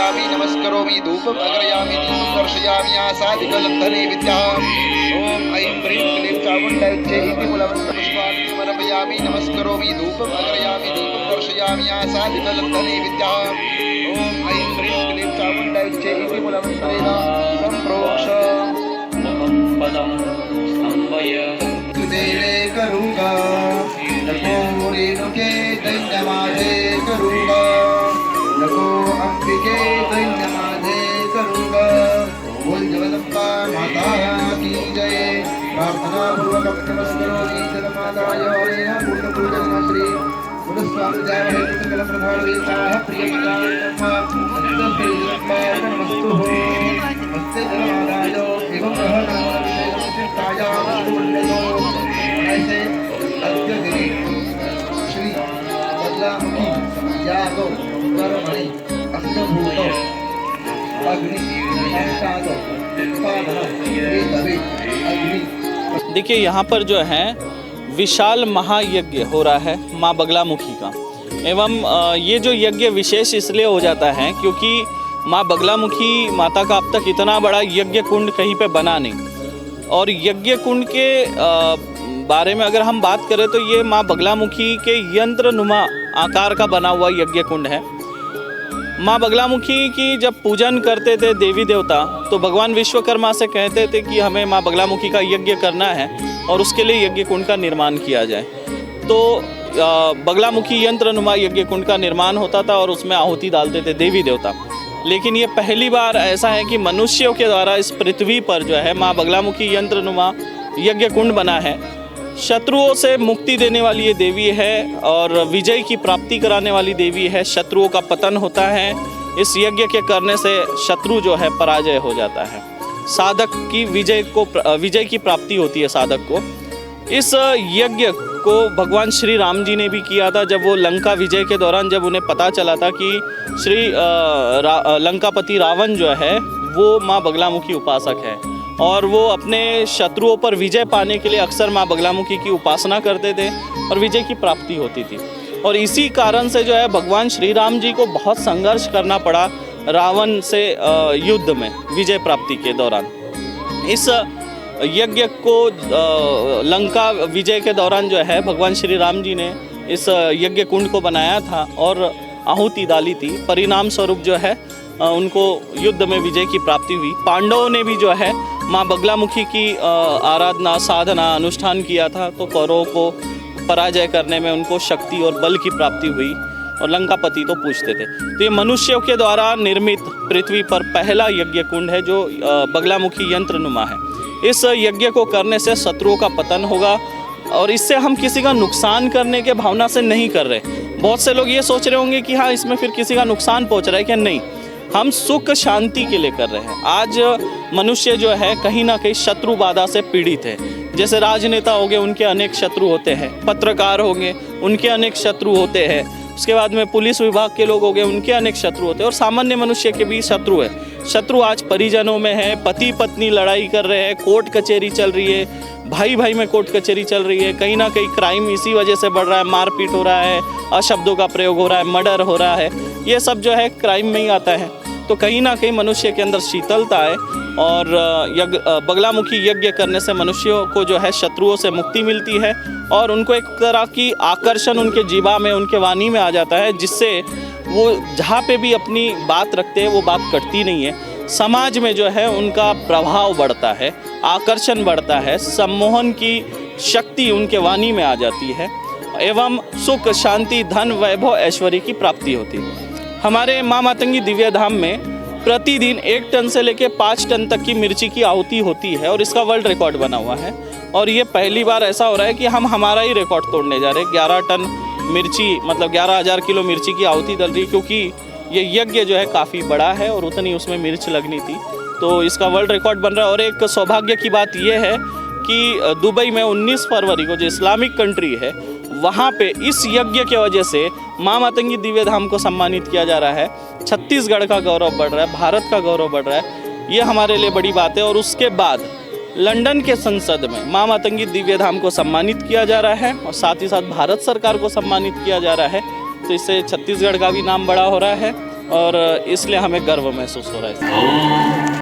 समर्पयामि नमस्करोमि धूपम् अग्रयामि दीपं दर्शयामि आसादिकलब्धने विद्याम् ओम ऐं ह्रीं क्लीं चामुण्डायै इति मूलमन्त्रपुष्पाणि समर्पयामि नमस्करोमि धूपम् अग्रयामि दीपं दर्शयामि आसादिकलब्धने विद्याम् ओम ऐं ह्रीं क्लीं चामुण्डायै इति मूलमन्त्रेण सम्प्रोक्ष पदं स्तंभय तुदेवे करूँगा नको रेणुके दैन्यमाधे करूँगा नको अंबिके दैन्यमाधे करूँगा बोल जगदम्बा माता की जय प्रार्थना पूर्वक नमस्करोमि जलमालाय हरेण पूर्ण पूजन श्री गुरुस्वामी जय हे सकल प्रधान वेदाः प्रियमताय नमः नमस्तु नमस्ते जलमालाय एवं ग्रहणाय ऐसे अद्य दिने श्री बदलामुखी यादव कर्मणि अष्टभूत अग्नि संसाद उत्पादन वेदवे अग्नि। देखिए यहाँ पर जो है विशाल महायज्ञ हो रहा है माँ बगलामुखी का। एवं ये जो यज्ञ विशेष इसलिए हो जाता है क्योंकि माँ बगलामुखी माता का अब तक इतना बड़ा यज्ञ कुंड कहीं पे बना नहीं। और यज्ञ कुंड के बारे में अगर हम बात करें तो ये माँ बगलामुखी के यंत्र नुमा आकार का बना हुआ यज्ञ कुंड है। माँ बगलामुखी की जब पूजन करते थे देवी देवता तो भगवान विश्वकर्मा से कहते थे कि हमें माँ बगलामुखी का यज्ञ करना है और उसके लिए यज्ञ कुंड का निर्माण किया जाए। तो बगलामुखी यंत्र नुमा यज्ञ कुंड का निर्माण होता था और उसमें आहुति डालते थे देवी देवता। लेकिन ये पहली बार ऐसा है कि मनुष्यों के द्वारा इस पृथ्वी पर जो है माँ बगलामुखी यंत्र नुमा यज्ञ कुंड बना है। शत्रुओं से मुक्ति देने वाली ये देवी है और विजय की प्राप्ति कराने वाली देवी है। शत्रुओं का पतन होता है, इस यज्ञ के करने से शत्रु जो है पराजय हो जाता है, साधक की विजय की प्राप्ति होती है साधक को। इस यज्ञ को भगवान श्री राम जी ने भी किया था जब वो लंका विजय के दौरान जब उन्हें पता चला था कि श्री लंकापति रावण जो है वो माँ बगलामुखी उपासक है और वो अपने शत्रुओं पर विजय पाने के लिए अक्सर माँ बगलामुखी की उपासना करते थे और विजय की प्राप्ति होती थी। और इसी कारण से जो है भगवान श्री राम जी को बहुत संघर्ष करना पड़ा रावण से युद्ध में विजय प्राप्ति के दौरान। इस यज्ञ को लंका विजय के दौरान जो है भगवान श्री राम जी ने इस यज्ञ कुंड को बनाया था और आहुति डाली थी। परिणाम स्वरूप जो है उनको युद्ध में विजय की प्राप्ति हुई। पांडवों ने भी जो है माँ बगलामुखी की आराधना साधना अनुष्ठान किया था तो कौरवों को पराजय करने में उनको शक्ति और बल की प्राप्ति हुई और लंकापति तो पूजते थे। तो ये मनुष्यों के द्वारा निर्मित पृथ्वी पर पहला यज्ञ कुंड है जो बगलामुखी यंत्र नुमा है। इस यज्ञ को करने से शत्रुओं का पतन होगा और इससे हम किसी का नुकसान करने के भावना से नहीं कर रहे। बहुत से लोग ये सोच रहे होंगे कि हाँ इसमें फिर किसी का नुकसान पहुंच रहा है क्या? नहीं, हम सुख शांति के लिए कर रहे हैं। आज मनुष्य जो है कहीं ना कहीं शत्रु बाधा से पीड़ित है। जैसे राजनेता हो गए उनके अनेक शत्रु होते हैं, पत्रकार होंगे उनके अनेक शत्रु होते हैं, उसके बाद में पुलिस विभाग के लोग हो गए उनके अनेक शत्रु होते हैं और सामान्य मनुष्य के भी शत्रु है। शत्रु आज परिजनों में है, पति पत्नी लड़ाई कर रहे हैं, कोर्ट कचहरी चल रही है, भाई भाई में कोर्ट कचहरी चल रही है, कहीं ना कहीं क्राइम इसी वजह से बढ़ रहा है, मारपीट हो रहा है, अशब्दों का प्रयोग हो रहा है, मर्डर हो रहा है, ये सब जो है क्राइम में ही आता है। तो कहीं ना कहीं मनुष्य के अंदर शीतलता है और बगलामुखी यज्ञ करने से मनुष्यों को जो है शत्रुओं से मुक्ति मिलती है और उनको एक तरह की आकर्षण उनके जीवा में उनके वाणी में आ जाता है जिससे वो जहाँ पे भी अपनी बात रखते हैं वो बात कटती नहीं है। समाज में जो है उनका प्रभाव बढ़ता है, आकर्षण बढ़ता है, सम्मोहन की शक्ति उनके वाणी में आ जाती है एवं सुख शांति धन वैभव ऐश्वर्य की प्राप्ति होती है। हमारे माँ मातंगी दिव्य धाम में प्रतिदिन 1 टन से लेकर 5 टन तक की मिर्ची की आहुति होती है और इसका वर्ल्ड रिकॉर्ड बना हुआ है। और ये पहली बार ऐसा हो रहा है कि हम हमारा ही रिकॉर्ड तोड़ने जा रहे हैं। 11 टन मिर्ची मतलब 11,000 किलो मिर्ची की आहुति डल रही है क्योंकि ये यज्ञ जो है काफ़ी बड़ा है और उतनी उसमें मिर्च लगनी थी, तो इसका वर्ल्ड रिकॉर्ड बन रहा है। और एक सौभाग्य की बात यह है कि दुबई में 19 फरवरी को जो इस्लामिक कंट्री है वहाँ पे इस यज्ञ के वजह से माँ मातंगी दिव्य धाम को सम्मानित किया जा रहा है। छत्तीसगढ़ का गौरव बढ़ रहा है, भारत का गौरव बढ़ रहा है, ये हमारे लिए बड़ी बात है। और उसके बाद लंदन के संसद में माँ मातंगी दिव्य धाम को सम्मानित किया जा रहा है और साथ ही साथ भारत सरकार को सम्मानित किया जा रहा है। तो इससे छत्तीसगढ़ का भी नाम बड़ा हो रहा है और इसलिए हमें गर्व महसूस हो रहा है।